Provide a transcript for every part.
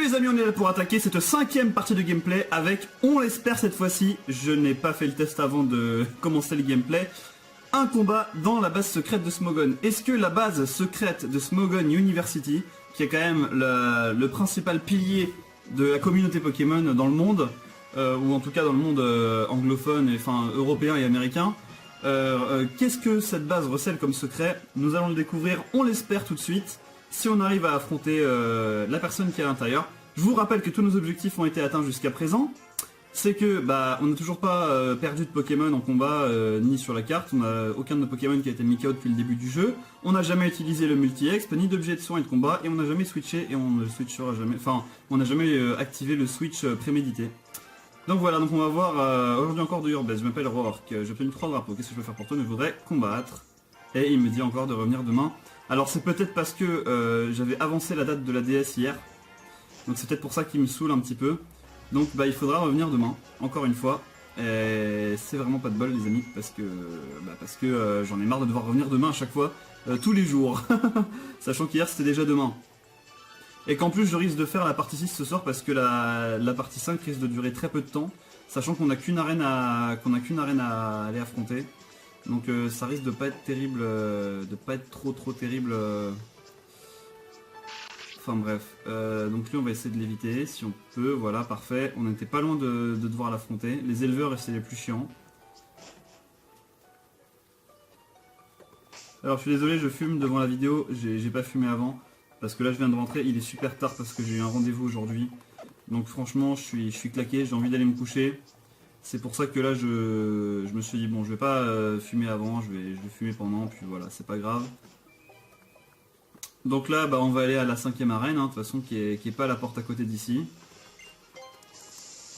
les amis, on est là pour attaquer cette 5e partie de gameplay avec, on l'espère cette fois-ci, je n'ai pas fait le test avant de commencer le gameplay, un combat dans la base secrète de Smogon. Est-ce que la base secrète de Smogon University, qui est quand même le principal pilier de la communauté Pokémon dans le monde, ou en tout cas dans le monde anglophone, et, enfin européen et américain, qu'est-ce que cette base recèle comme secret? Nous allons le découvrir, on l'espère tout de suite, si on arrive à affronter la personne qui est à l'intérieur. Je vous rappelle que tous nos objectifs ont été atteints jusqu'à présent. C'est que on n'a toujours pas perdu de Pokémon en combat ni sur la carte. On n'a aucun de nos Pokémon qui a été mis KO depuis le début du jeu. On n'a jamais utilisé le multi-exp, ni d'objet de soin et de combat, et on n'a jamais switché, et on ne switchera jamais. Enfin, on n'a jamais activé le switch prémédité. Donc voilà, donc on va voir aujourd'hui encore de Urbez. Je m'appelle Rourke, j'ai obtenu 3 drapeaux. Qu'est-ce que je peux faire pour toi? Je voudrais combattre. Et il me dit encore de revenir demain. Alors c'est peut-être parce que j'avais avancé la date de la DS hier. Donc c'est peut-être pour ça qu'il me saoule un petit peu. Donc il faudra revenir demain, encore une fois. Et c'est vraiment pas de bol les amis, parce que j'en ai marre de devoir revenir demain à chaque fois, tous les jours. Sachant qu'hier c'était déjà demain. Et qu'en plus je risque de faire la partie 6 ce soir parce que la partie 5 risque de durer très peu de temps. Sachant qu'on n'a qu'une arène à aller affronter. Donc ça risque de pas être terrible, de pas être trop terrible. Enfin bref, donc lui on va essayer de l'éviter si on peut, voilà parfait. On n'était pas loin de devoir l'affronter. Les éleveurs c'est les plus chiants. Alors je suis désolé, je fume devant la vidéo, j'ai pas fumé avant. Parce que là je viens de rentrer, il est super tard parce que j'ai eu un rendez-vous aujourd'hui. Donc franchement je suis claqué, j'ai envie d'aller me coucher. C'est pour ça que là je me suis dit bon je vais pas fumer avant, je vais fumer pendant, puis voilà c'est pas grave. Donc là on va aller à la 5e arène, de toute façon qui est pas à la porte à côté d'ici.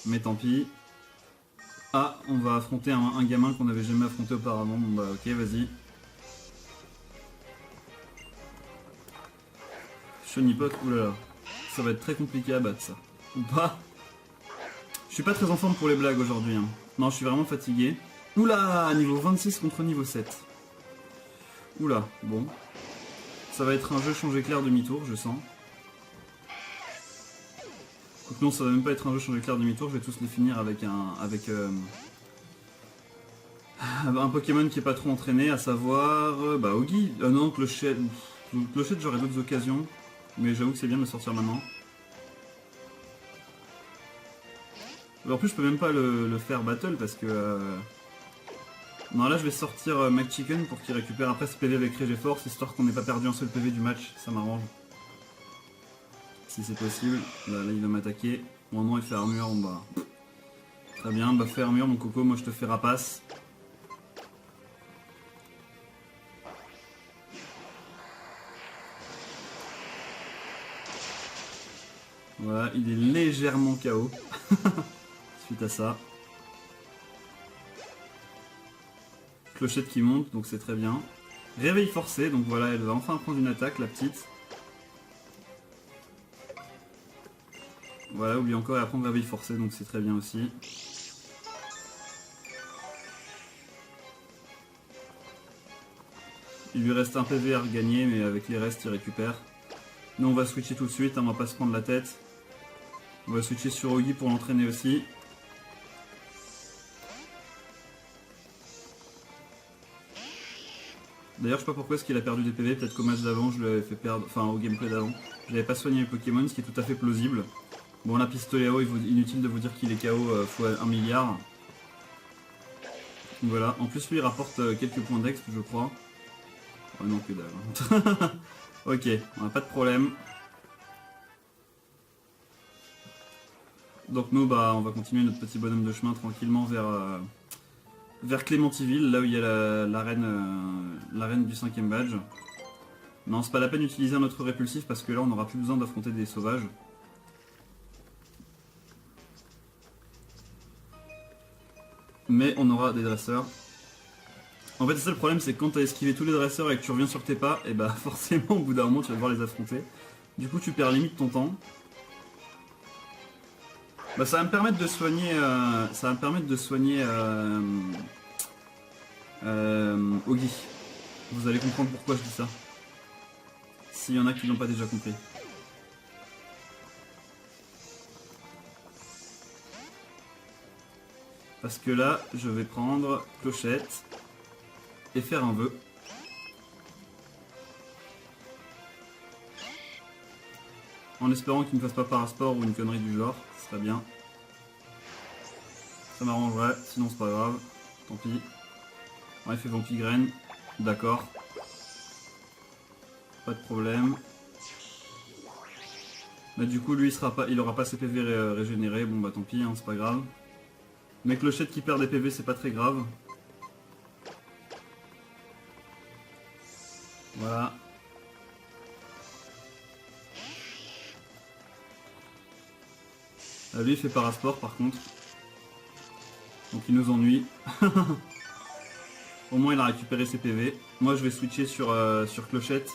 Mais tant pis. Ah, on va affronter un gamin qu'on n'avait jamais affronté auparavant, bon ok vas-y. Chenipote, oulala, ça va être très compliqué à battre ça. Ou pas. Je suis pas très en forme pour les blagues aujourd'hui. Non, je suis vraiment fatigué. Oula, niveau 26 contre niveau 7. Oula, bon. Ça va être un jeu changé clair demi-tour, je sens. Donc non, ça va même pas être un jeu changé clair demi-tour, je vais tous les finir avec un Pokémon qui est pas trop entraîné, à savoir... Ogi. Non, Clochette. Clochette, j'aurai d'autres occasions. Mais j'avoue que c'est bien de le sortir maintenant. En plus je peux même pas le faire battle parce que... Non là je vais sortir McChicken pour qu'il récupère après ce PV avec Regeforce, histoire qu'on n'ait pas perdu un seul PV du match, ça m'arrange. Si c'est possible. Là il va m'attaquer. Bon non il fait armure, très bien, fait armure mon coco, moi je te fais rapace. Voilà, il est légèrement KO. Suite à ça. Clochette qui monte, donc c'est très bien. Réveil forcé, donc voilà, elle va enfin prendre une attaque, la petite. Voilà, oublie encore, et après réveil forcé, donc c'est très bien aussi. Il lui reste un PV à regagner, mais avec les restes, il récupère. Nous, on va switcher tout de suite, on va pas se prendre la tête. On va switcher sur Ogi pour l'entraîner aussi. D'ailleurs, je sais pas pourquoi est-ce qu'il a perdu des PV, peut-être qu'au match d'avant, je l'avais fait perdre, enfin au gameplay d'avant. Je n'avais pas soigné les Pokémon, ce qui est tout à fait plausible. Bon, la Pistoléo, inutile de vous dire qu'il est KO fois 1 milliard. Voilà, en plus lui il rapporte quelques points d'exp, je crois. Oh non, que dalle. Ok, on n'a pas de problème. Donc nous, on va continuer notre petit bonhomme de chemin tranquillement vers Clémentiville, là où il y a l'arène du 5e badge. Non, c'est pas la peine d'utiliser un autre répulsif parce que là on n'aura plus besoin d'affronter des sauvages. Mais on aura des dresseurs. En fait c'est ça le problème, c'est que quand tu as esquivé tous les dresseurs et que tu reviens sur tes pas, et forcément au bout d'un moment tu vas devoir les affronter. Du coup tu perds limite ton temps. Ça va me permettre de soigner, Ogi. Vous allez comprendre pourquoi je dis ça. S'il y en a qui n'ont pas déjà compris. Parce que là, je vais prendre Clochette et faire un vœu. En espérant qu'il ne fasse pas Parasport ou une connerie du genre, ce serait bien. Ça m'arrangerait, sinon c'est pas grave. Tant pis. Ouais, il fait Vampigraine. D'accord. Pas de problème. Mais du coup, lui, il aura pas ses PV régénérés. Bon, bah tant pis, hein, c'est pas grave. Mais Clochette qui perd des PV, c'est pas très grave. Voilà. Lui, il fait Parasport par contre. Donc il nous ennuie. Au moins, il a récupéré ses PV. Moi, je vais switcher sur Clochette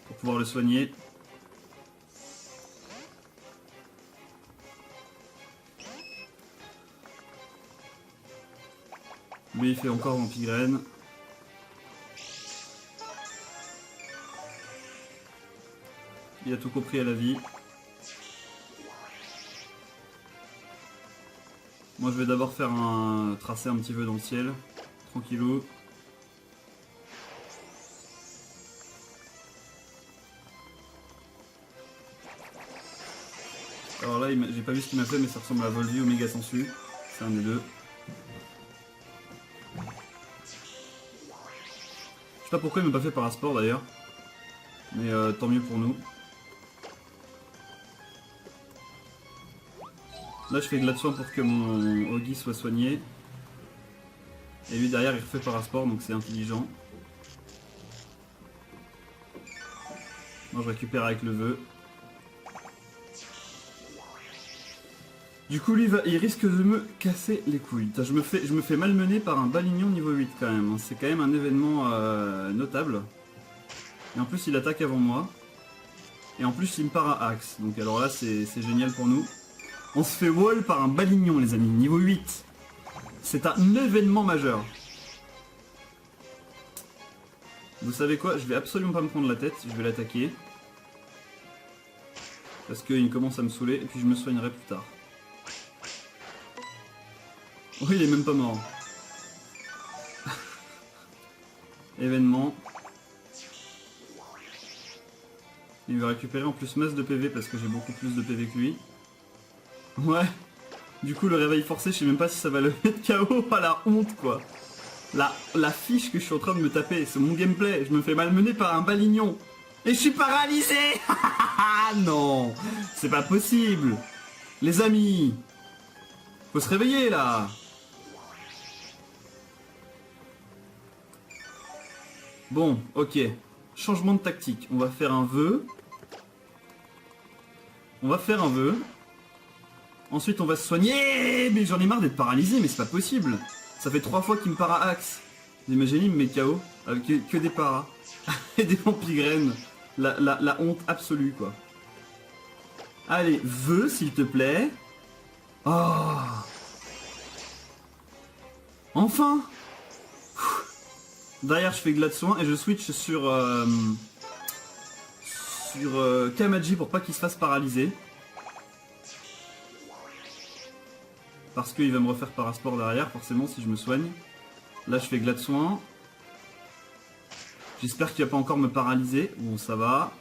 pour pouvoir le soigner. Lui, il fait encore Vampigraine. Il a tout compris à la vie. Moi, je vais d'abord faire tracer un petit vœu dans le ciel. Tranquillou. Alors là, j'ai pas vu ce qu'il m'a fait, mais ça ressemble à Volvi ou Méga Sensu. C'est un des deux. Je sais pas pourquoi il m'a pas fait Parasport d'ailleurs. Mais tant mieux pour nous. Là, je fais de la soin pour que mon Oggy soit soigné. Et lui derrière, il refait Parasport, donc c'est intelligent. Moi, je récupère avec le vœu. Du coup, lui, il risque de me casser les couilles. Je me fais malmener par un balignon niveau 8 quand même. C'est quand même un événement notable. Et en plus, il attaque avant moi. Et en plus, il me part à axe. Donc alors là, c'est génial pour nous. On se fait wall par un balignon, les amis. Niveau 8. C'est un événement majeur. Vous savez quoi? Je vais absolument pas me prendre la tête. Je vais l'attaquer. Parce qu'il commence à me saouler. Et puis je me soignerai plus tard. Oh, il est même pas mort. Événement. Il va récupérer en plus masse de PV parce que j'ai beaucoup plus de PV que lui. Ouais. Du coup, le réveil forcé, je sais même pas si ça va le mettre KO. Ah, la honte, quoi. La fiche que je suis en train de me taper, c'est mon gameplay. Je me fais malmener par un balignon. Et je suis paralysé. Non. C'est pas possible. Les amis. Faut se réveiller, là. Bon, ok. Changement de tactique. On va faire un vœu. Ensuite, on va se soigner. Mais j'en ai marre d'être paralysé, mais c'est pas possible. Ça fait 3 fois qu'il me para axe. Vous imaginez, il me met KO. Avec que des paras. Et des vampigraines. La honte absolue, quoi. Allez, vœu, s'il te plaît. Oh. Enfin. Derrière, je fais Glade Soin et je switch sur Kamaji pour pas qu'il se fasse paralyser. Parce qu'il va me refaire Parasport derrière, forcément, si je me soigne. Là, je fais Glade Soin. J'espère qu'il va pas encore me paralyser. Bon, ça va.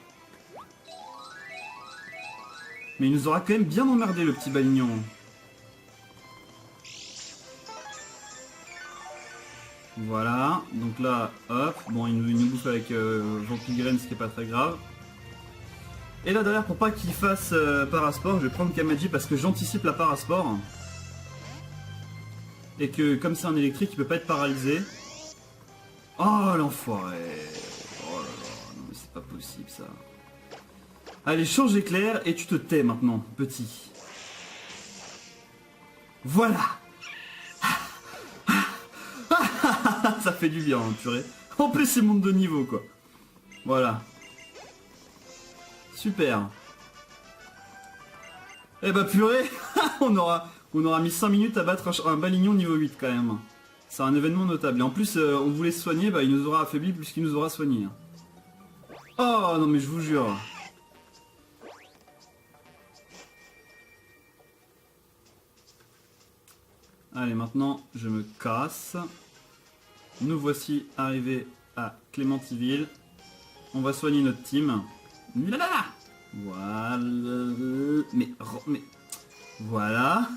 Mais il nous aura quand même bien emmerdé, le petit balignon. Voilà, donc là, hop, bon, il nous bouffe avec Vampigraine, ce qui est pas très grave. Et là derrière, pour pas qu'il fasse Parasport, je vais prendre Kamaji parce que j'anticipe la Parasport. Et que comme c'est un électrique, il peut pas être paralysé. Oh l'enfoiré. Oh là là, non mais c'est pas possible ça. Allez, change éclair et tu te tais maintenant, petit. Voilà. Ça fait du bien, hein, purée. En plus, il monte de niveau, quoi. Voilà. Super. Eh bah, purée. on aura mis 5 minutes à battre un balignon niveau 8, quand même. C'est un événement notable. Et en plus, on voulait se soigner, bah, il nous aura affaibli plus qu'il nous aura soigné. Oh, non, mais je vous jure. Allez, maintenant, je me casse. Nous voici arrivés à Clémentiville. On va soigner notre team. Voilà. Mais... Voilà.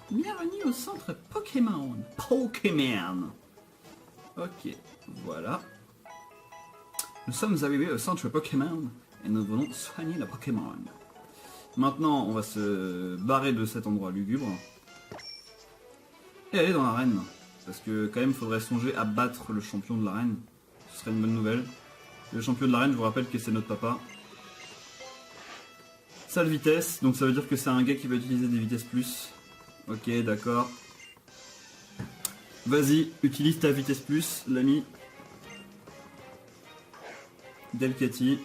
Bienvenue au centre Pokémon. Pokémon. Ok, voilà. Nous sommes arrivés au centre Pokémon et nous venons soigner le Pokémon. Maintenant, on va se barrer de cet endroit lugubre et aller dans l'arène. Parce que quand même, il faudrait songer à battre le champion de l'arène. Ce serait une bonne nouvelle. Le champion de l'arène, je vous rappelle que c'est notre papa. Sale vitesse, donc ça veut dire que c'est un gars qui va utiliser des vitesses plus. Ok, d'accord. Vas-y, utilise ta vitesse plus, l'ami. Delcatty.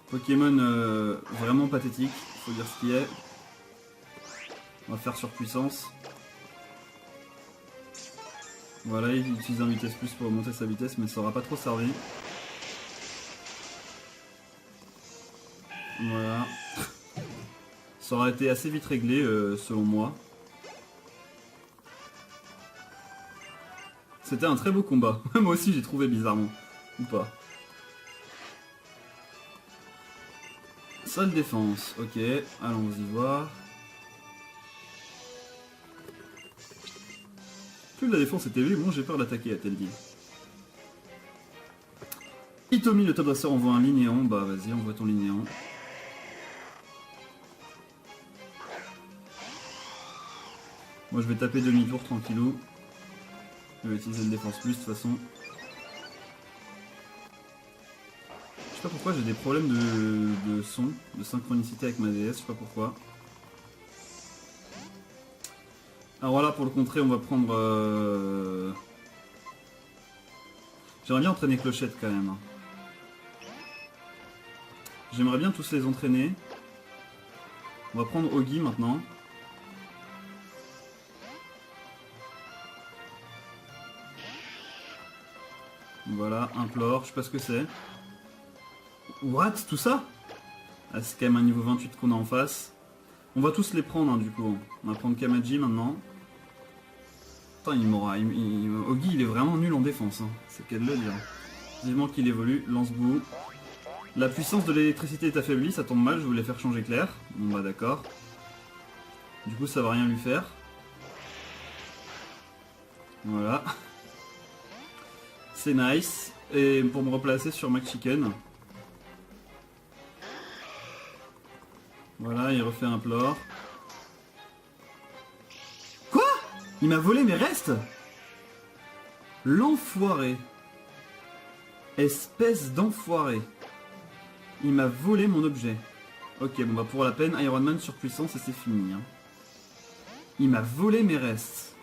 Pokémon vraiment pathétique, faut dire ce qui est. On va faire surpuissance. Voilà, il utilise un vitesse plus pour augmenter sa vitesse, mais ça aura pas trop servi. Voilà. Ça aurait été assez vite réglé selon moi. C'était un très beau combat. Moi aussi j'ai trouvé bizarrement. Ou pas. Seule défense. Ok, allons-y voir. Plus la défense est élevée, bon j'ai peur d'attaquer, a-t-elle dit. Hitomi, le top dresseur, envoie un Linéon. Bah vas-y, envoie ton Linéon. Moi je vais taper demi-tour tranquillou. Je vais utiliser le défense plus de toute façon. Je sais pas pourquoi j'ai des problèmes de son, de synchronicité avec ma DS, je sais pas pourquoi. Alors voilà, pour le contrer, on va prendre... J'aimerais bien entraîner Clochette quand même. J'aimerais bien tous les entraîner. On va prendre Ogi maintenant. Voilà, implore, je sais pas ce que c'est. What? Tout ça? Ah, c'est quand même un niveau 28 qu'on a en face. On va tous les prendre hein, du coup. On va prendre Kamaji maintenant. Putain, il m'aura... Ogi il est vraiment nul en défense. Hein. C'est qu'elle le dire. Vivement qu'il évolue. Lance-boue. La puissance de l'électricité est affaiblie, ça tombe mal, je voulais faire changer clair. Bon bah d'accord. Du coup ça va rien lui faire. Voilà. C'est nice. Et pour me replacer sur McChicken. Voilà, il refait un plore. Quoi? Il m'a volé mes restes? L'enfoiré. Espèce d'enfoiré. Il m'a volé mon objet. Ok, bon bah pour la peine, Iron Man surpuissance et c'est fini. Hein. Il m'a volé mes restes.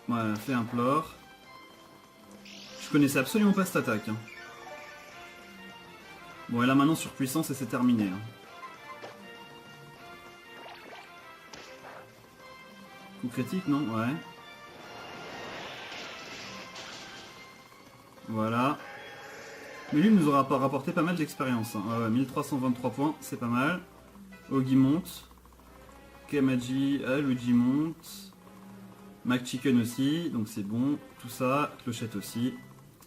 Voilà, fait un plore. Je connaissais absolument pas cette attaque. Hein. Bon, et là maintenant surpuissance et c'est terminé. Hein. Coup critique, non? Ouais. Voilà. Mais lui nous aura rapporté pas mal d'expérience. Hein. Ouais, 1323 points, c'est pas mal. Ogi monte. Kamaji, Luigi monte. McChicken aussi, donc c'est bon. Tout ça, Clochette aussi.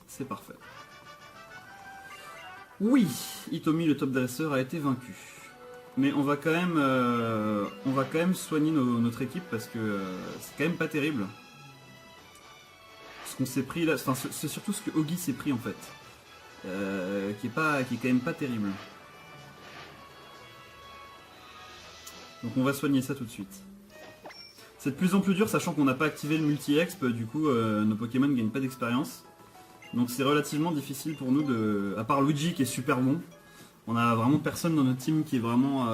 C'est parfait. Oui, Hitomi, le top dresseur, a été vaincu. Mais on va quand même soigner notre équipe parce que c'est quand même pas terrible. Ce qu'on s'est pris là, enfin c'est surtout ce que Ogi s'est pris en fait. Qui est quand même pas terrible. Donc on va soigner ça tout de suite. C'est de plus en plus dur sachant qu'on n'a pas activé le multi-exp, du coup nos Pokémon ne gagnent pas d'expérience. Donc c'est relativement difficile pour nous de... À part Luigi qui est super bon, on a vraiment personne dans notre team qui est vraiment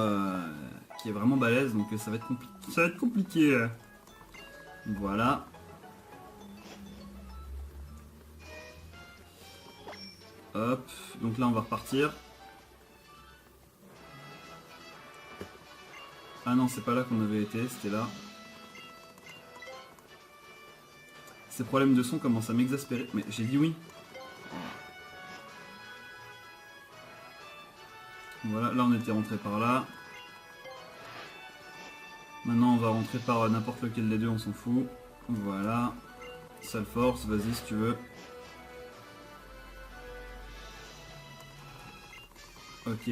balèze, donc ça va être compliqué. Voilà. Hop, donc là on va repartir. Ah non, c'est pas là qu'on avait été, c'était là. Ces problèmes de son commencent à m'exaspérer. Mais j'ai dit oui. Voilà, là on était rentré par là. Maintenant on va rentrer par n'importe lequel des deux, on s'en fout. Voilà. Sale force, vas-y si tu veux. Ok.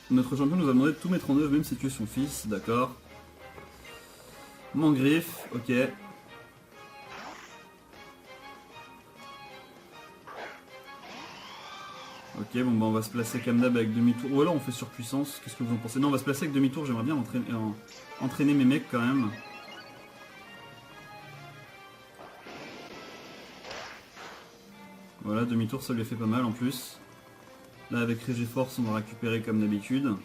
Notre champion nous a demandé de tout mettre en œuvre, même si tu es son fils, d'accord. Mangriffe, ok. Ok, bon bah on va se placer comme d'hab avec demi-tour. Ou alors on fait surpuissance, qu'est-ce que vous en pensez? Non, on va se placer avec demi-tour, j'aimerais bien entraîner mes mecs quand même. Voilà, demi-tour ça lui a fait pas mal en plus. Là avec Regiforce on va récupérer comme d'habitude.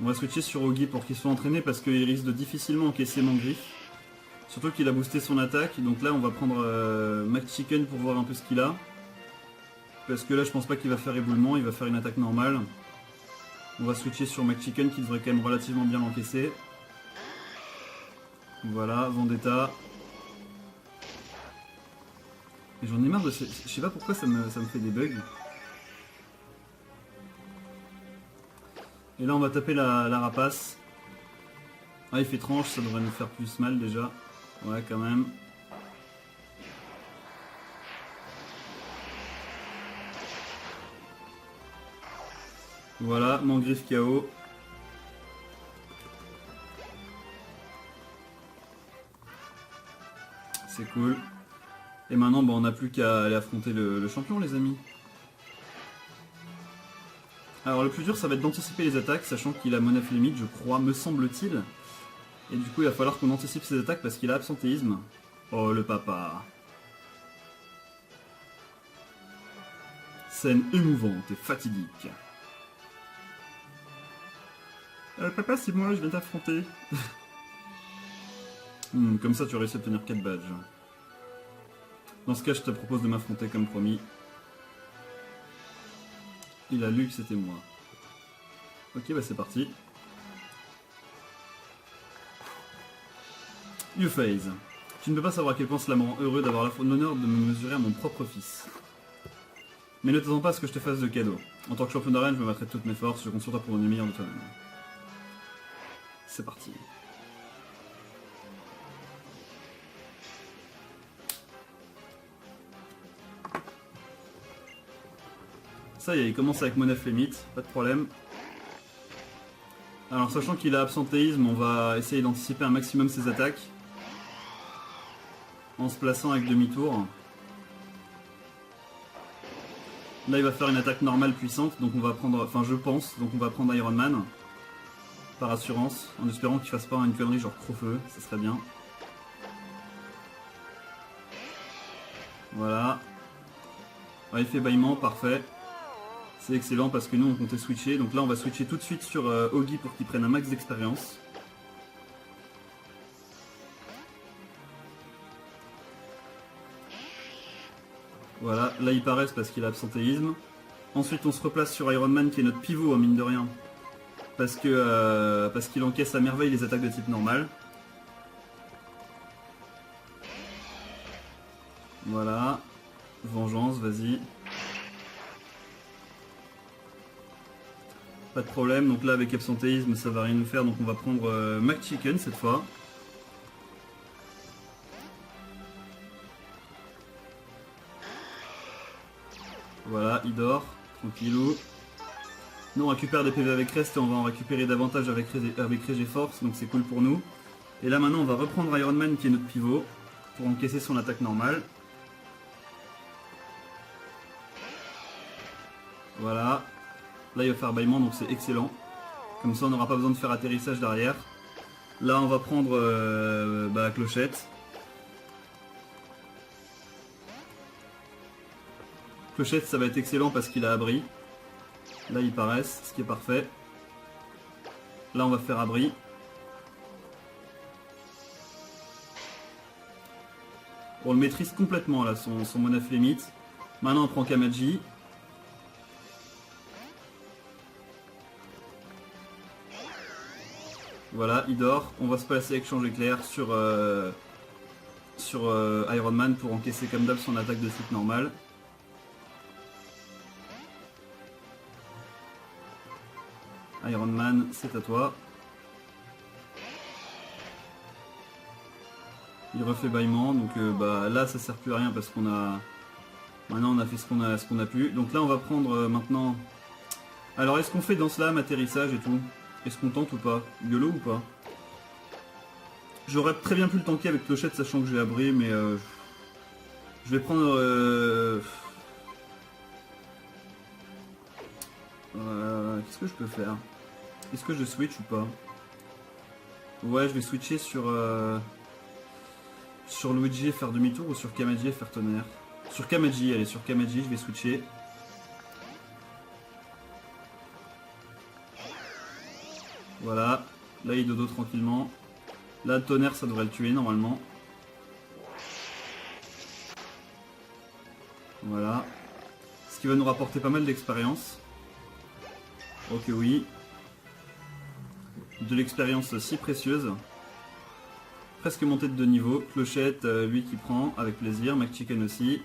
On va switcher sur Ogi pour qu'il soit entraîné parce qu'il risque de difficilement encaisser Mangriffe. Surtout qu'il a boosté son attaque, donc là on va prendre McChicken pour voir un peu ce qu'il a. Parce que là je pense pas qu'il va faire éboulement, il va faire une attaque normale. On va switcher sur McChicken qui devrait quand même relativement bien l'encaisser. Voilà, Vendetta. Et j'en ai marre de... Je sais pas pourquoi ça me fait des bugs. Et là on va taper la rapace. Ah il fait tranche, ça devrait nous faire plus mal déjà. Ouais quand même. Voilà, Mangriffe KO. C'est cool. Et maintenant bah, on n'a plus qu'à aller affronter le champion les amis. Alors le plus dur ça va être d'anticiper les attaques, sachant qu'il a Monaf limite je crois, me semble-t-il. Et du coup il va falloir qu'on anticipe ses attaques parce qu'il a absentéisme. Oh le papa. Scène émouvante et fatidique. Papa c'est moi, je viens t'affronter. Comme ça tu réussis à obtenir 4 badges. Dans ce cas je te propose de m'affronter comme promis. Il a lu que c'était moi. Ok bah c'est parti. Youphase. Tu ne peux pas savoir à quel point cela me rend heureux d'avoir l'honneur de me mesurer à mon propre fils. Mais ne t'attends pas à ce que je te fasse de cadeau. En tant que champion d'arène, je me battrai de toutes mes forces, je compte sur toi pour donner le meilleur de toi-même. C'est parti. Ça y est, il commence avec Monaf limite, pas de problème. Alors sachant qu'il a absentéisme, on va essayer d'anticiper un maximum ses attaques. En se plaçant avec demi-tour. Là il va faire une attaque normale puissante, donc on va prendre, enfin je pense, donc on va prendre Iron Man. Par assurance, en espérant qu'il fasse pas une connerie genre Crofeu, ça serait bien. Voilà. Ouais, il fait bâillement, parfait. C'est excellent parce que nous on comptait switcher, donc là on va switcher tout de suite sur Ogi pour qu'il prenne un max d'expérience. Voilà, là il paraît parce qu'il a absentéisme. Ensuite on se replace sur Iron Man qui est notre pivot, mine de rien. Parce qu'il encaisse à merveille les attaques de type normal. Voilà. Vengeance, vas-y. Pas de problème, donc là avec absentéisme ça va rien nous faire, donc on va prendre McChicken cette fois. Voilà, il dort, tranquillou. Nous on récupère des PV avec Rest et on va en récupérer davantage avec Regiforce, donc c'est cool pour nous. Et là maintenant on va reprendre Iron Man qui est notre pivot, pour encaisser son attaque normale. Voilà. Là il va faire bâillement donc c'est excellent. Comme ça on n'aura pas besoin de faire atterrissage derrière. Là on va prendre la clochette. Clochette ça va être excellent parce qu'il a abri. Là ils paraissent, ce qui est parfait. Là on va faire abri. On le maîtrise complètement là, son Monaf limite. Maintenant on prend Kamaji. Voilà, il dort. On va se passer avec Change Éclair sur Iron Man pour encaisser comme d'hab son attaque de type normal. Iron Man, c'est à toi. Il refait bâillement, donc bah, là ça sert plus à rien parce qu'on a... Maintenant on a fait ce qu'on a pu. Donc là on va prendre maintenant... Alors est-ce qu'on fait dans slam, atterrissage et tout? Est-ce qu'on tente ou pas? YOLO ou pas? J'aurais très bien pu le tanker avec clochette sachant que j'ai abri, mais je vais prendre... Qu'est-ce que je peux faire? Est-ce que je switch ou pas? Ouais, je vais switcher sur Luigi et faire demi-tour ou sur Kamaji et faire tonnerre. Sur Kamaji, allez, sur Kamaji, je vais switcher. Voilà, là il dodo tranquillement. Là, tonnerre, ça devrait le tuer normalement. Voilà. Ce qui va nous rapporter pas mal d'expérience. Ok, oui. De l'expérience si précieuse. Presque montée de 2 niveaux. Clochette, lui qui prend, avec plaisir. McChicken aussi.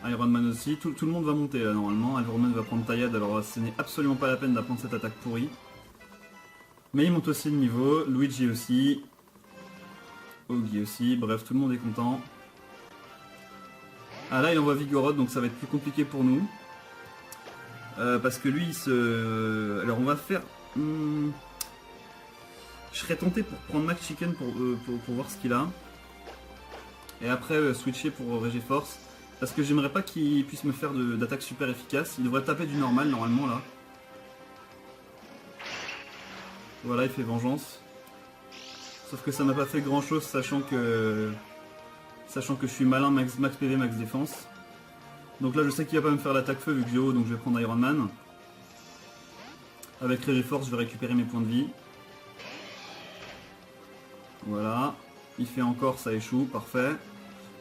Iron Man aussi. Tout le monde va monter là normalement. Iron Man va prendre taillade, alors ce n'est absolument pas la peine d'apprendre cette attaque pourrie. Mais il monte aussi le niveau. Luigi aussi. Oggy aussi. Bref, tout le monde est content. Ah là, il envoie Vigoroth, donc ça va être plus compliqué pour nous. Parce que lui, il se... Alors on va faire... Je serais tenté pour prendre McChicken pour voir ce qu'il a. Et après switcher pour Regiforce. Parce que j'aimerais pas qu'il puisse me faire d'attaque super efficace. Il devrait taper du normal normalement là. Voilà, il fait vengeance. Sauf que ça m'a pas fait grand chose sachant que je suis malin, max PV, max défense. Donc là je sais qu'il va pas me faire l'attaque feu vu que j'ai haut, donc je vais prendre Iron Man. Avec Regiforce je vais récupérer mes points de vie. Voilà. Il fait encore, ça échoue, parfait.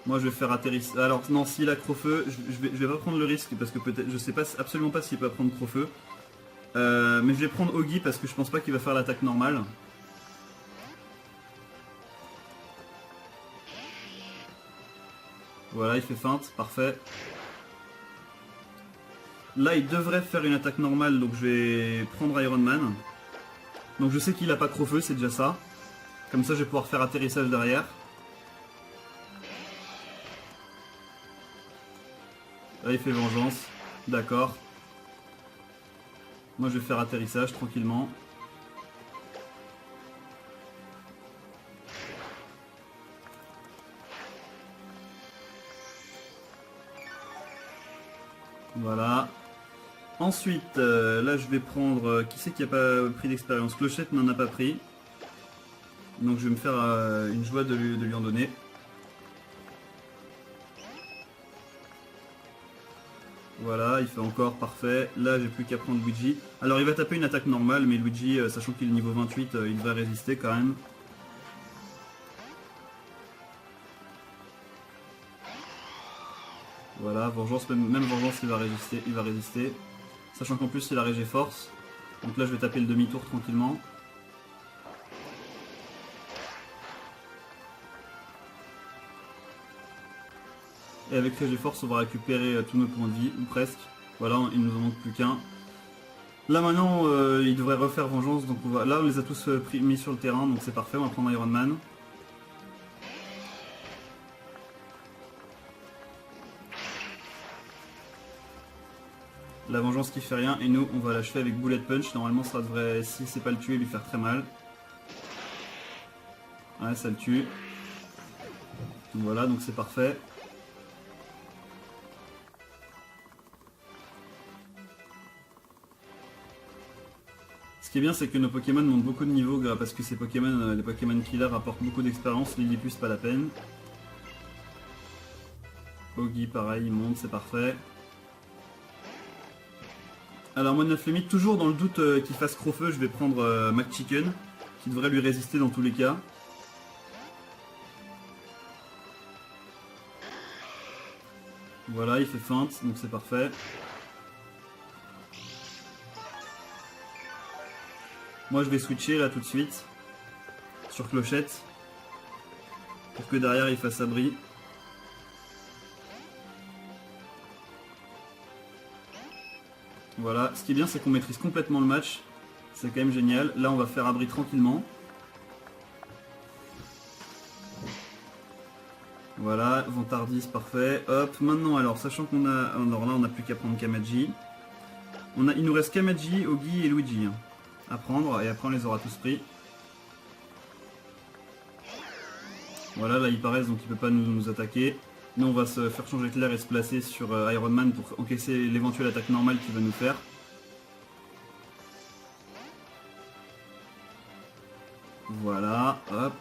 Moi je vais faire atterrissage. Alors non, s'il a Crofeu, je vais pas prendre le risque parce que peut-être, je sais pas absolument pas s'il peut prendre Crofeu. Mais je vais prendre Oggy parce que je pense pas qu'il va faire l'attaque normale. Voilà, il fait feinte, parfait. Là, il devrait faire une attaque normale, donc je vais prendre Iron Man. Donc je sais qu'il a pas Crofeu, c'est déjà ça. Comme ça, je vais pouvoir faire atterrissage derrière. Là, il fait vengeance. D'accord. Moi, je vais faire atterrissage tranquillement. Voilà. Ensuite, là je vais prendre... qui c'est qui n'a pas pris d'expérience? Clochette n'en a pas pris. Donc je vais me faire une joie de lui en donner. Voilà, il fait encore, parfait. Là j'ai plus qu'à prendre Luigi. Alors il va taper une attaque normale, mais Luigi, sachant qu'il est niveau 28, il va résister quand même. Voilà, vengeance, même vengeance il va résister. Sachant qu'en plus il a Regiforce. Donc là je vais taper le demi-tour tranquillement. Et avec Regiforce on va récupérer tous nos points de vie, ou presque. Voilà, il nous en manque plus qu'un. Là maintenant il devrait refaire vengeance, donc là on les a tous mis sur le terrain, donc c'est parfait, on va prendre Iron Man. La vengeance qui fait rien, et nous on va l'achever avec Bullet Punch. Normalement ça devrait, si c'est pas le tuer, lui faire très mal. Ouais, ça le tue. Donc voilà, donc c'est parfait. Ce qui est bien, c'est que nos Pokémon montent beaucoup de niveau parce que ces Pokémon, les Pokémon killers apportent beaucoup d'expérience. Lilliput, pas la peine. Oggy, pareil, il monte, c'est parfait. Alors moi 9 limites, toujours dans le doute qu'il fasse Crofeu, je vais prendre McChicken, qui devrait lui résister dans tous les cas. Voilà, il fait feinte, donc c'est parfait. Moi je vais switcher là tout de suite, sur Clochette, pour que derrière il fasse abri. Voilà, ce qui est bien c'est qu'on maîtrise complètement le match. C'est quand même génial. Là, on va faire abri tranquillement. Voilà, Vantardis, parfait. Hop, maintenant, alors, sachant qu'on a... Alors là, on n'a plus qu'à prendre Kamaji. Il nous reste Kamaji, Ogi et Luigi hein, à prendre, et après on les aura tous pris. Voilà, là ils paraissent, donc il ne peut pas nous attaquer. Nous, on va se faire changer clair et se placer sur Iron Man pour encaisser l'éventuelle attaque normale qu'il va nous faire. Voilà, hop.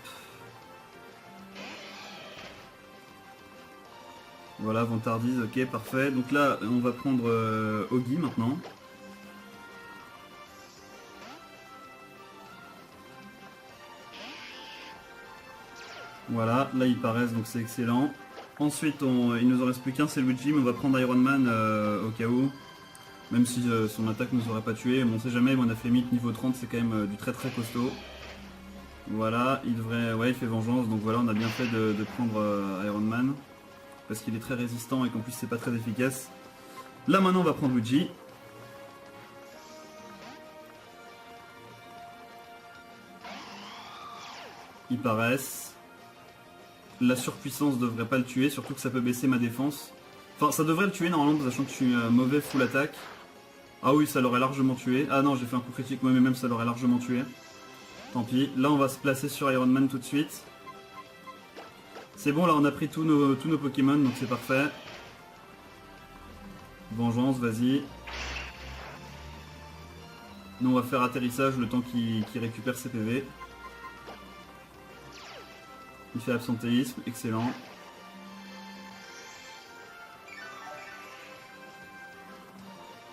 Voilà, Vantardise, ok, parfait. Donc là, on va prendre Ogi maintenant. Voilà, là ils paraissent, donc c'est excellent. Ensuite, il nous en reste plus qu'un, c'est Luigi, mais on va prendre Iron Man au cas où. Même si son attaque nous aurait pas tué, mais on sait jamais, on a fait mythe niveau 30, c'est quand même du très très costaud. Voilà, il devrait... Ouais, il fait vengeance, donc voilà, on a bien fait de prendre Iron Man. Parce qu'il est très résistant et qu'en plus c'est pas très efficace. Là maintenant on va prendre Luigi. Ils paraissent. La surpuissance devrait pas le tuer, surtout que ça peut baisser ma défense. Enfin ça devrait le tuer normalement, sachant que je suis mauvais full attaque. Ah oui, ça l'aurait largement tué. Ah non, j'ai fait un coup critique moi, mais même ça l'aurait largement tué. Tant pis. Là on va se placer sur Iron Man tout de suite. C'est bon, là on a pris tous nos Pokémon, donc c'est parfait. Vengeance, vas-y. Nous on va faire atterrissage le temps qu'il récupère ses PV. Il fait absentéisme, excellent.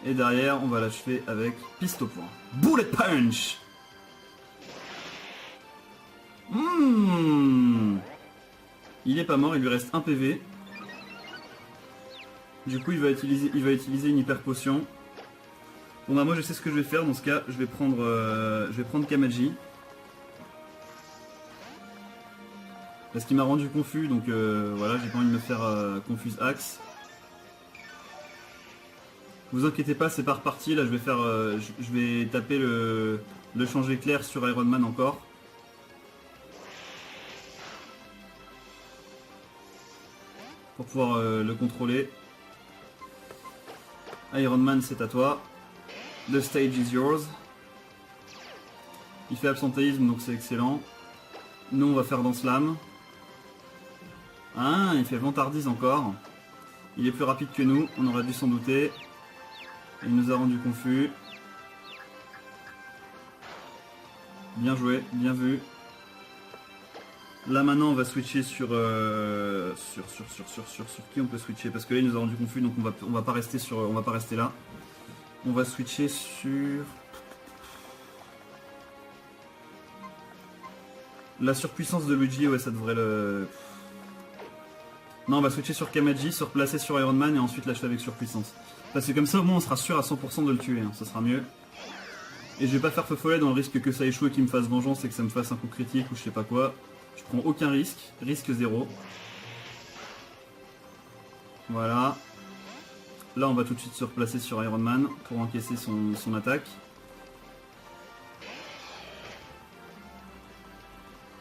Et derrière, on va l'achever avec piste au point. Bullet Punch. Il est pas mort, il lui reste un PV. Du coup, il va utiliser une hyper potion. Bon bah moi je sais ce que je vais faire dans ce cas, je vais prendre Kamaji. Parce qu'il m'a rendu confus, donc voilà, j'ai pas envie de me faire Confuse Axe. Vous inquiétez pas, c'est pas reparti, là je vais faire, je vais taper le changer clair sur Iron Man encore. Pour pouvoir le contrôler. Iron Man, c'est à toi. The stage is yours. Il fait absentéisme, donc c'est excellent. Nous, on va faire Danse Lame. Ah, il fait Vantardise encore. Il est plus rapide que nous, on aurait dû s'en douter. Il nous a rendu confus. Bien joué, bien vu. Là maintenant on va switcher sur qui on peut switcher parce que là il nous a rendu confus donc on va pas rester là. On va switcher sur la surpuissance de Luigi, ouais ça devrait le... Non on va switcher sur Kamaji, se replacer sur Iron Man et ensuite l'acheter avec surpuissance. Parce que comme ça au moins on sera sûr à 100% de le tuer, hein, ça sera mieux. Et je vais pas faire feu follet dans le risque que ça échoue et qu'il me fasse vengeance et que ça me fasse un coup critique ou je sais pas quoi. Je prends aucun risque, risque 0. Voilà. Là on va tout de suite se replacer sur Iron Man pour encaisser son attaque.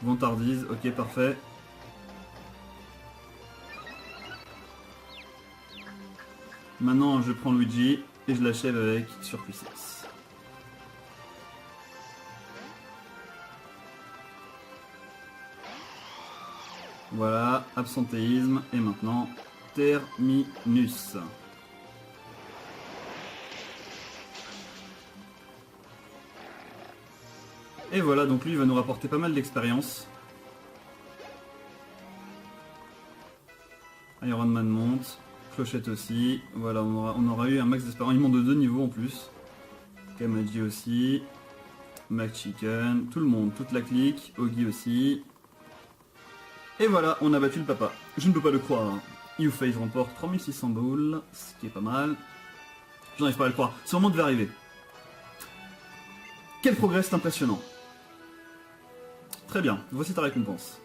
Vantardise, ok parfait. Maintenant je prends Luigi et je l'achève avec surpuissance. Voilà, absentéisme, et maintenant, terminus. Et voilà, donc lui il va nous rapporter pas mal d'expérience. Iron Man monte, Clochette aussi, voilà, on aura eu un max d'expérience, il monte de 2 niveaux en plus. Kamaji aussi, Mac Chicken, tout le monde, toute la clique, Ogi aussi. Et voilà, on a battu le papa. Je ne peux pas le croire. You-Face remporte 3600 boules, ce qui est pas mal. Je n'arrive pas à le croire. Ce moment devait arriver. Quel progrès, c'est impressionnant. Très bien, voici ta récompense.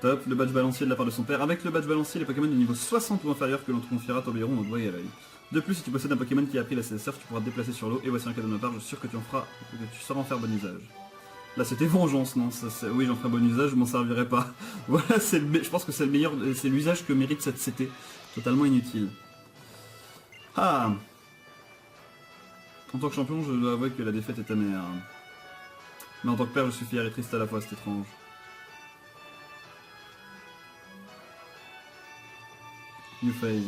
Top, le badge balancier de la part de son père. Avec le badge balancier, les Pokémon de niveau 60 ou inférieur que l'on te confiera t'obéiront au doigt et à l'œil. De plus, si tu possèdes un Pokémon qui a appris la CSR, tu pourras te déplacer sur l'eau. Et voici un cadeau de ma part, je suis sûr que tu sauras en faire bon usage. Là, c'était vengeance, non ça, oui, j'en ferai bon usage, je m'en servirai pas. Voilà, je pense que c'est le meilleur, c'est l'usage que mérite cette CT. Totalement inutile. Ah. En tant que champion, je dois avouer que la défaite est amère. Mais en tant que père, je suis fier et triste à la fois, c'est étrange. New phase.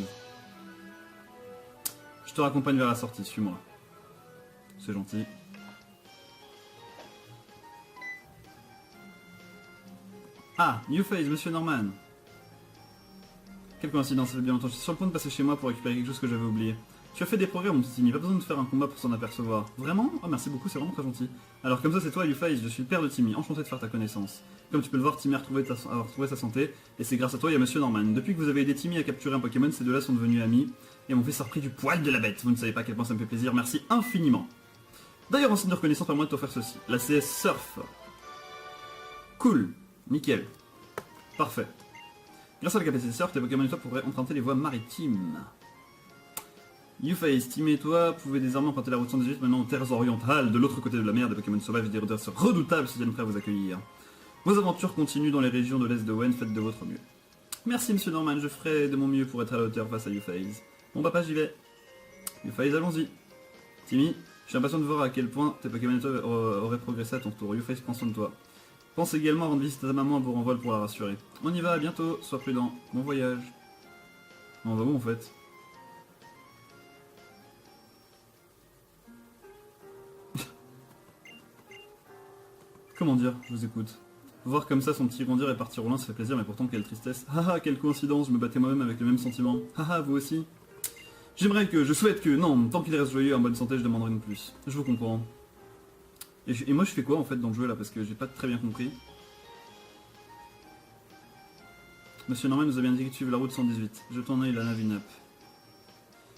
Je te raccompagne vers la sortie, suis-moi. C'est gentil. Ah, New phase, monsieur Norman. Quelle coïncidence, ça fait bien longtemps. Je suis sur le point de passer chez moi pour récupérer quelque chose que j'avais oublié. Tu as fait des progrès, mon petit Timmy, pas besoin de faire un combat pour s'en apercevoir. Vraiment? Oh, merci beaucoup, c'est vraiment très gentil. Alors comme ça, c'est toi, Youface, je suis le père de Timmy, enchanté de faire ta connaissance. Comme tu peux le voir, Timmy a retrouvé sa santé, et c'est grâce à toi et à monsieur Norman. Depuis que vous avez aidé Timmy à capturer un Pokémon, ces deux-là sont devenus amis, et m'ont fait sortir du poil de la bête. Vous ne savez pas à quel point ça me fait plaisir, merci infiniment. D'ailleurs, en signe de reconnaissance, permets-moi de t'offrir ceci. La CS Surf. Cool. Nickel. Parfait. Grâce à la capacité Surf, tes Pokémon et toi pourraient emprunter les voies maritimes. Youface, Timmy et toi pouvez désormais emprunter la route 118 maintenant aux terres orientales, de l'autre côté de la mer, des Pokémon sauvages et des rôdeurs redoutables se tiennent prêts à vous accueillir. Vos aventures continuent dans les régions de l'Est de Wen, faites de votre mieux. Merci monsieur Norman, je ferai de mon mieux pour être à la hauteur face à Youface. Bon papa, j'y vais. Youface, allons-y. Timmy, je suis impatient de voir à quel point tes Pokémon et toi auraient progressé à ton tour. Youface, prends soin de toi. Pense également à rendre visite à ta maman à vos renvols pour la rassurer. On y va, à bientôt, sois prudent. Bon voyage. On va où en fait? Comment dire? Je vous écoute. Voir comme ça son petit grandir et partir au loin, ça fait plaisir, mais pourtant quelle tristesse. Haha, quelle coïncidence, je me battais moi-même avec le même sentiment. Haha, vous aussi? Je souhaite que, non, tant qu'il reste joyeux et en bonne santé, je demanderai de plus. Je vous comprends. Et moi je fais quoi en fait dans le jeu là, parce que j'ai pas très bien compris. Monsieur Norman nous a bien dit que tu suives la route 118. Je t'en ai la Navinap.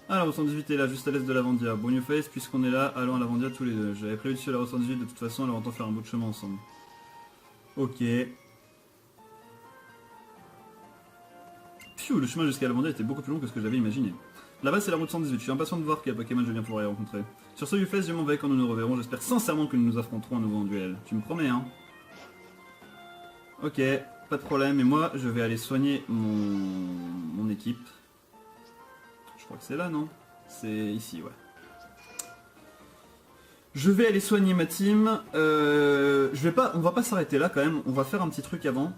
Ah, la route 118 est là, juste à l'est de Lavandia. Bon Youface, puisqu'on est là, allons à Lavandia tous les deux. J'avais prévu de suivre la route 118 de toute façon, alors on va faire un bout de chemin ensemble. Ok. Pfiou, le chemin jusqu'à Lavandia était beaucoup plus long que ce que j'avais imaginé. Là-bas c'est la route 118, je suis impatient de voir quel Pokémon je vais bien pouvoir y rencontrer. Sur ce Youface, je m'en vais quand nous nous reverrons, j'espère sincèrement que nous nous affronterons à nouveau en duel. Tu me promets, hein? Ok, pas de problème, et moi je vais aller soigner mon équipe. Je crois que c'est là, non? C'est ici, ouais. Je vais aller soigner ma team. On va pas s'arrêter là quand même. On va faire un petit truc avant.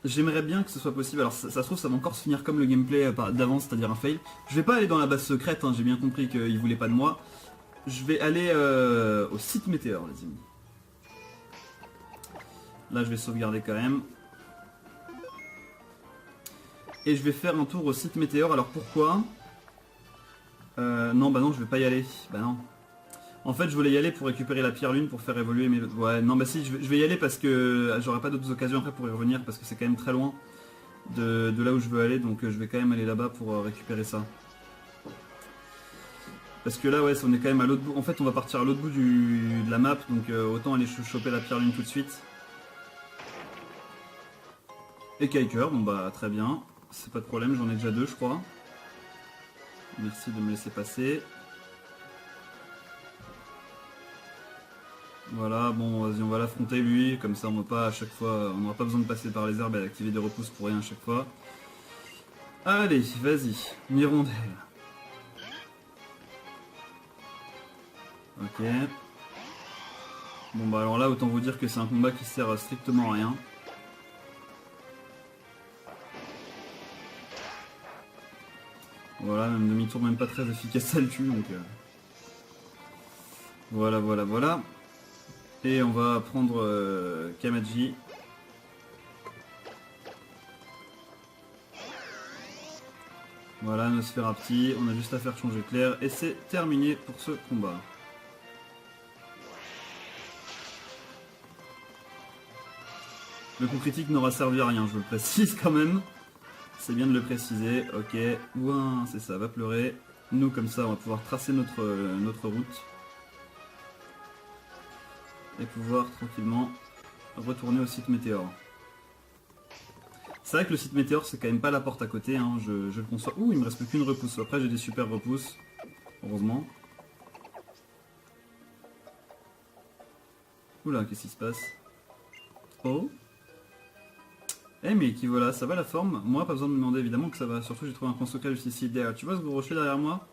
J'aimerais bien que ce soit possible. Alors ça se trouve, ça va encore se finir comme le gameplay d'avance, c'est-à-dire un fail. Je vais pas aller dans la base secrète. Hein, j'ai bien compris qu'ils voulaient pas de moi. Je vais aller au site météore, les amis. Là, je vais sauvegarder quand même. Et je vais faire un tour au site météore. Alors pourquoi? Non, bah non, je vais pas y aller. Bah non. En fait, je voulais y aller pour récupérer la pierre lune pour faire évoluer mes... Ouais, non, bah si, je vais y aller parce que j'aurai pas d'autres occasions après pour y revenir parce que c'est quand même très loin de là où je veux aller. Donc je vais quand même aller là-bas pour récupérer ça. Parce que là, ouais, on est quand même à l'autre bout. En fait, on va partir à l'autre bout de la map. Donc autant aller choper la pierre lune tout de suite. Et Kiker, bon bah très bien. C'est pas de problème, j'en ai déjà deux, je crois. Merci de me laisser passer. Voilà, bon, vas-y, on va l'affronter lui, comme ça on va pas à chaque fois, on n'aura pas besoin de passer par les herbes et d'activer des repousses pour rien à chaque fois. Allez, vas-y, Mirondelle. Ok. Bon bah alors là, autant vous dire que c'est un combat qui sert strictement à rien. Voilà, même demi-tour même pas très efficace, ça le tue, donc... Voilà, voilà, voilà. Et on va prendre Kamaji. Voilà, Nosferapti, on a juste à faire changer clair et c'est terminé pour ce combat. Le coup critique n'aura servi à rien, je vous le précise quand même. C'est bien de le préciser, ok. Ouin, c'est ça, va pleurer. Nous comme ça on va pouvoir tracer notre route. Et pouvoir tranquillement retourner au site météore. C'est vrai que le site météore c'est quand même pas la porte à côté, hein, je le conçois. Ouh, il me reste plus qu'une repousse. Après j'ai des super repousses, heureusement. Oula, qu'est-ce qui se passe? Oh. Eh mais qui voilà, ça va la forme? Moi pas besoin de me demander évidemment que ça va. Surtout j'ai trouvé un coin stockage ici derrière. Tu vois ce gros rocher derrière moi?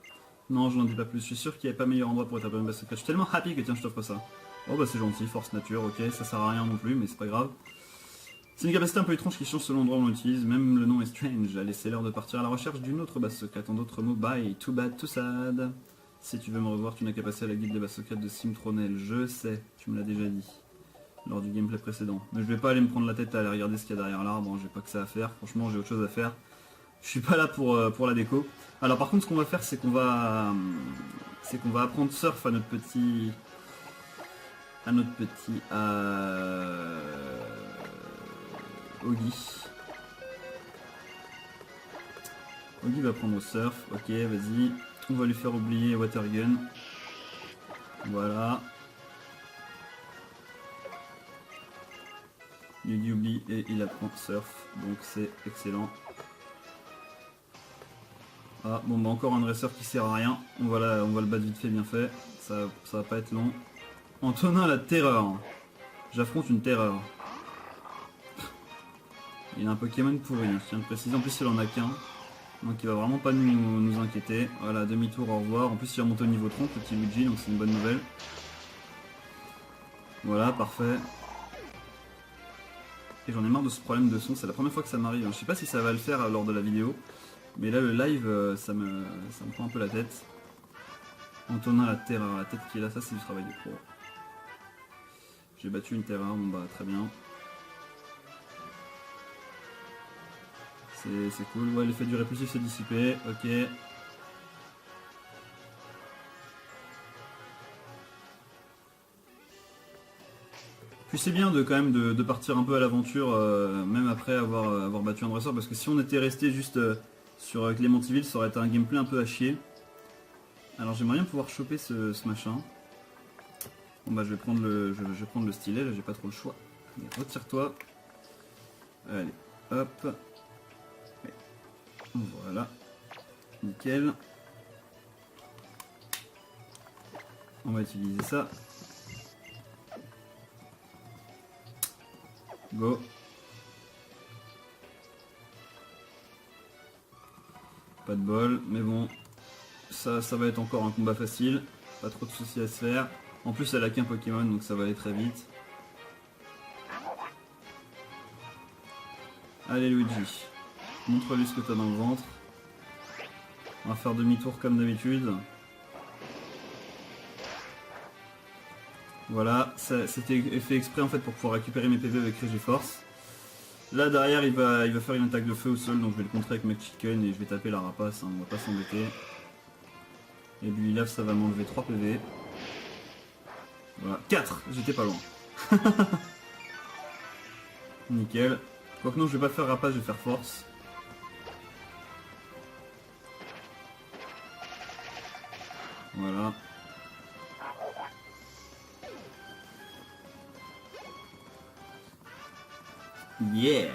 Non, je n'en dis pas plus. Je suis sûr qu'il n'y avait pas meilleur endroit pour établir une base secrète. Je suis tellement happy que tiens, je t'offre ça. Oh bah c'est gentil, force nature, ok, ça sert à rien non plus, mais c'est pas grave. C'est une capacité un peu étrange qui change selon l'endroit où on l'utilise, même le nom est strange. Allez, c'est l'heure de partir à la recherche d'une autre base secrète. En d'autres mots, bye, too bad, too sad. Si tu veux me revoir, tu n'as qu'à passer à la guilde des bases secrètes de Simtronel. Je sais, tu me l'as déjà dit lors du gameplay précédent. Mais je vais pas aller me prendre la tête à aller regarder ce qu'il y a derrière l'arbre, hein. J'ai pas que ça à faire, franchement j'ai autre chose à faire. Je suis pas là pour la déco. Alors par contre ce qu'on va faire c'est qu'on va apprendre surf à notre petit Oggy. Oggy va prendre au surf, ok vas-y. On va lui faire oublier Watergun. Voilà. Oggy oublie et il apprend surf, donc c'est excellent. Ah bon bah encore un dresseur qui sert à rien. On va le battre vite fait bien fait. Ça va pas être long. Antonin la terreur. J'affronte une terreur. Il a un Pokémon pourri, je tiens à le préciser. En plus il en a qu'un. Donc il va vraiment pas nous inquiéter. Voilà, demi-tour, au revoir. En plus il va monter au niveau 30, le petit Luigi, donc c'est une bonne nouvelle. Voilà, parfait. Et j'en ai marre de ce problème de son, c'est la première fois que ça m'arrive. Je sais pas si ça va le faire lors de la vidéo. Mais là le live, ça me prend un peu la tête. Antonin la terreur, la tête qui est là, ça c'est du travail de pro. J'ai battu une terreur, bon bah très bien. C'est cool, ouais l'effet du répulsif s'est dissipé, ok. Puis c'est bien de quand même de partir un peu à l'aventure, même après avoir battu un dresseur, parce que si on était resté juste sur Clémentiville, ça aurait été un gameplay un peu à chier. Alors j'aimerais bien pouvoir choper ce machin. Bon bah je vais prendre le stylet, là j'ai pas trop le choix. Allez, retire-toi. Allez, hop. Voilà. Nickel. On va utiliser ça. Go. Pas de bol, mais bon. Ça va être encore un combat facile. Pas trop de soucis à se faire. En plus elle a qu'un Pokémon donc ça va aller très vite. Allez Luigi. Montre-lui ce que t'as dans le ventre. On va faire demi-tour comme d'habitude. Voilà, c'était fait exprès en fait pour pouvoir récupérer mes PV avec Regiforce. Là derrière il va faire une attaque de feu au sol, donc je vais le contrer avec McChicken et je vais taper la rapace, hein, on va pas s'embêter. Et lui là ça va m'enlever 3 PV. Voilà, 4, j'étais pas loin. Nickel. Quoique non je vais pas faire rapace, je vais faire force. Voilà. Yeah.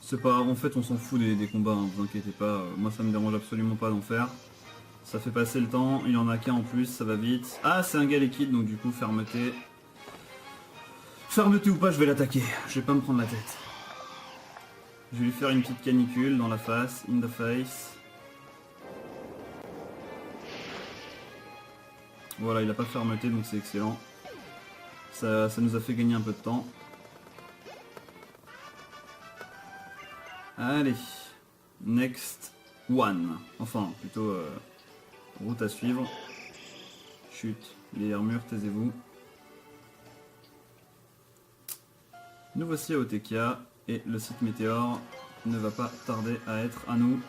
C'est pas... En fait on s'en fout des combats, hein, vous inquiétez pas. Moi ça me dérange absolument pas d'en faire. Ça fait passer le temps, il y en a qu'un en plus, ça va vite. Ah c'est un gars liquide donc du coup fermeté. Fermeté ou pas je vais l'attaquer, je vais pas me prendre la tête. Je vais lui faire une petite canicule dans la face, in the face. Voilà, il a pas fermeté donc c'est excellent. Ça nous a fait gagner un peu de temps. Allez, next one. Enfin, plutôt route à suivre. Chut, les armures, taisez-vous. Nous voici à Otekia et le site Météore ne va pas tarder à être à nous.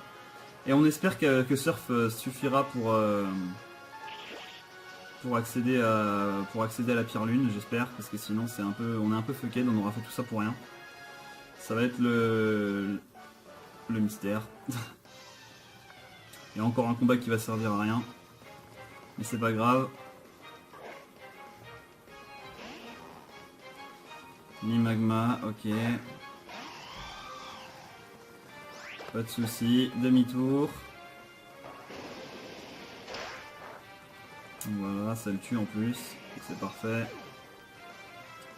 Et on espère que Surf suffira pour accéder à la Pierre Lune, j'espère, parce que sinon on est un peu fucked, on aura fait tout ça pour rien. Ça va être le mystère. Il y a encore un combat qui va servir à rien. Mais c'est pas grave. Mi-magma, ok. Pas de soucis, demi-tour. Voilà, ça le tue en plus, c'est parfait.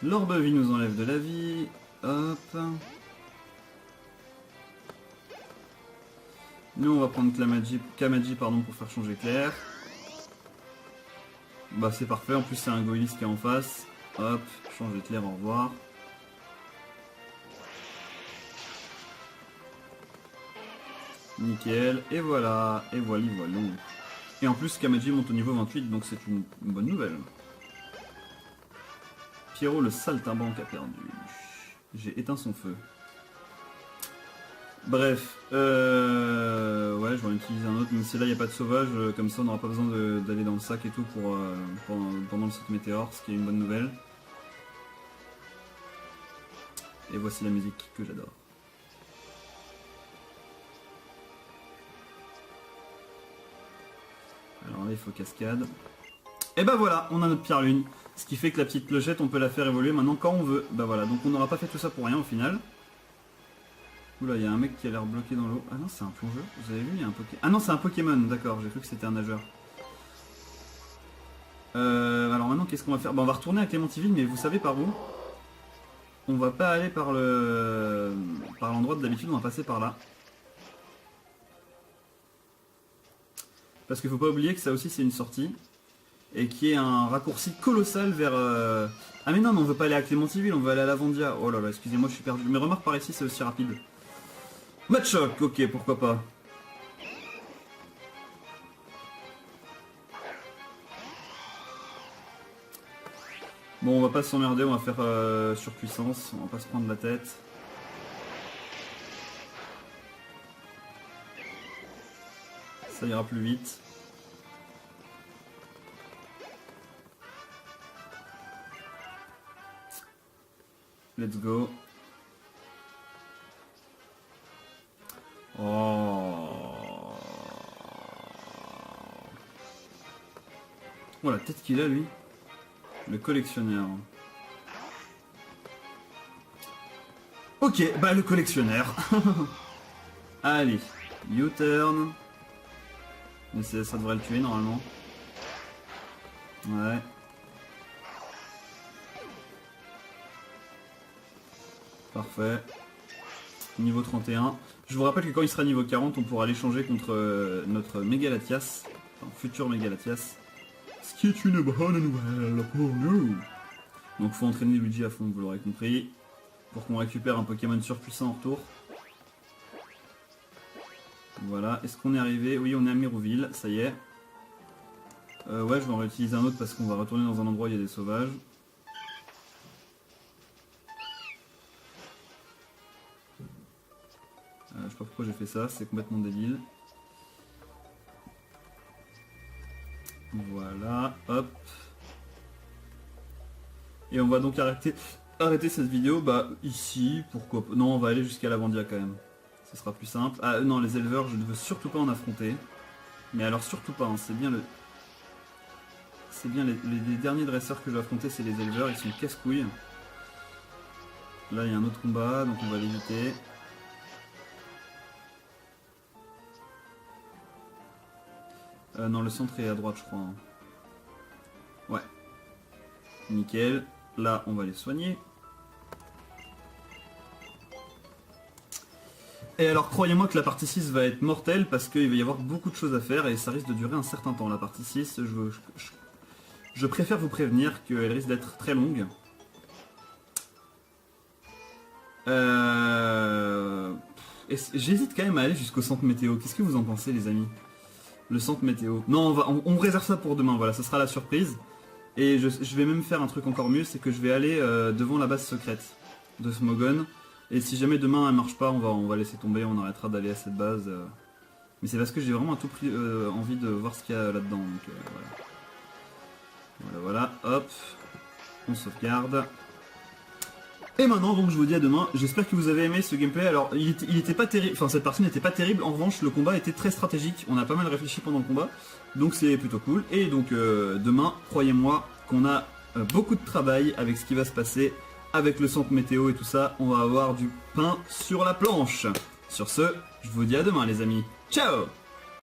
L'orbe vie nous enlève de la vie. Hop. Nous on va prendre Kamaji pardon, pour faire changer Claire. Bah c'est parfait, en plus c'est un Goïlis qui est en face. Hop, changer Claire, au revoir. Nickel, et voilà, et voilà. Et en plus Kamaji monte au niveau 28, donc c'est une bonne nouvelle. Pierrot le saltimbanque a perdu. J'ai éteint son feu. Bref, ouais, je vais en utiliser un autre, mais si là il n'y a pas de sauvage, comme ça on n'aura pas besoin d'aller dans le sac et tout pour, pendant le saut météore, ce qui est une bonne nouvelle. Et voici la musique que j'adore. Alors là il faut cascade. Et bah voilà, on a notre pierre lune. Ce qui fait que la petite clochette on peut la faire évoluer maintenant quand on veut. Bah voilà, donc on n'aura pas fait tout ça pour rien au final. Oula, il y a un mec qui a l'air bloqué dans l'eau. Ah non, c'est un plongeur. Vous avez vu, il y a un Pokémon. Ah non, c'est un Pokémon, d'accord, j'ai cru que c'était un nageur. Alors maintenant, qu'est-ce qu'on va faire? Bah, on va retourner à Clémentiville, mais vous savez par où? On va pas aller par l'endroit de d'habitude, on va passer par là. Parce qu'il faut pas oublier que ça aussi c'est une sortie. Et qui est un raccourci colossal vers... Ah mais non, on veut pas aller à Clémentiville, on veut aller à Lavandia. Oh là là, excusez-moi, je suis perdu. Mais remarque par ici, c'est aussi rapide. Matchok, ok, pourquoi pas. Bon, on va pas s'emmerder, on va faire surpuissance, on va pas se prendre la tête. Ça ira plus vite. Let's go. Oh. Oh la tête qu'il a lui. Le collectionneur. Ok, bah le collectionneur. Allez, U-turn. Mais ça devrait le tuer normalement. Ouais. Parfait. Niveau 31. Je vous rappelle que quand il sera niveau 40, on pourra l'échanger contre notre Mégalatias. Enfin, futur Mégalatias. Ce qui est une bonne nouvelle pour nous. Donc faut entraîner Luigi à fond, vous l'aurez compris. Pour qu'on récupère un Pokémon surpuissant en retour. Voilà. Est-ce qu'on est arrivé? Oui, on est à Mirouville, ça y est. Ouais, je vais en réutiliser un autre parce qu'on va retourner dans un endroit où il y a des sauvages. Je sais pas pourquoi j'ai fait ça, c'est complètement débile. Voilà, hop. Et on va donc arrêter cette vidéo, bah ici, pourquoi pas. Non, on va aller jusqu'à Lavandia quand même. Ce sera plus simple. Ah non, les éleveurs, je ne veux surtout pas en affronter. Mais alors surtout pas, hein, c'est bien le... C'est bien les derniers dresseurs que je vais affronter, c'est les éleveurs, ils sont casse-couilles. Là, il y a un autre combat, donc on va l'éviter. Non, le centre est à droite, je crois. Hein. Ouais. Nickel. Là, on va les soigner. Et alors, croyez-moi que la partie 6 va être mortelle parce qu'il va y avoir beaucoup de choses à faire et ça risque de durer un certain temps. La partie 6, je préfère vous prévenir qu'elle risque d'être très longue. J'hésite quand même à aller jusqu'au centre météo. Qu'est-ce que vous en pensez, les amis? Le centre météo. Non, on réserve ça pour demain, voilà, ça sera la surprise. Et je vais même faire un truc encore mieux, c'est que je vais aller devant la base secrète de Smogon. Et si jamais demain elle marche pas, on va laisser tomber, on arrêtera d'aller à cette base. Mais c'est parce que j'ai vraiment à tout prix envie de voir ce qu'il y a là-dedans. Donc voilà. Voilà, hop. On sauvegarde. Et maintenant, donc je vous dis à demain. J'espère que vous avez aimé ce gameplay. Alors, il était pas terrible. Enfin, cette partie n'était pas terrible. En revanche, le combat était très stratégique. On a pas mal réfléchi pendant le combat. Donc, c'est plutôt cool. Et donc, demain, croyez-moi qu'on a beaucoup de travail avec ce qui va se passer avec le centre météo et tout ça, on va avoir du pain sur la planche. Sur ce, je vous dis à demain les amis. Ciao!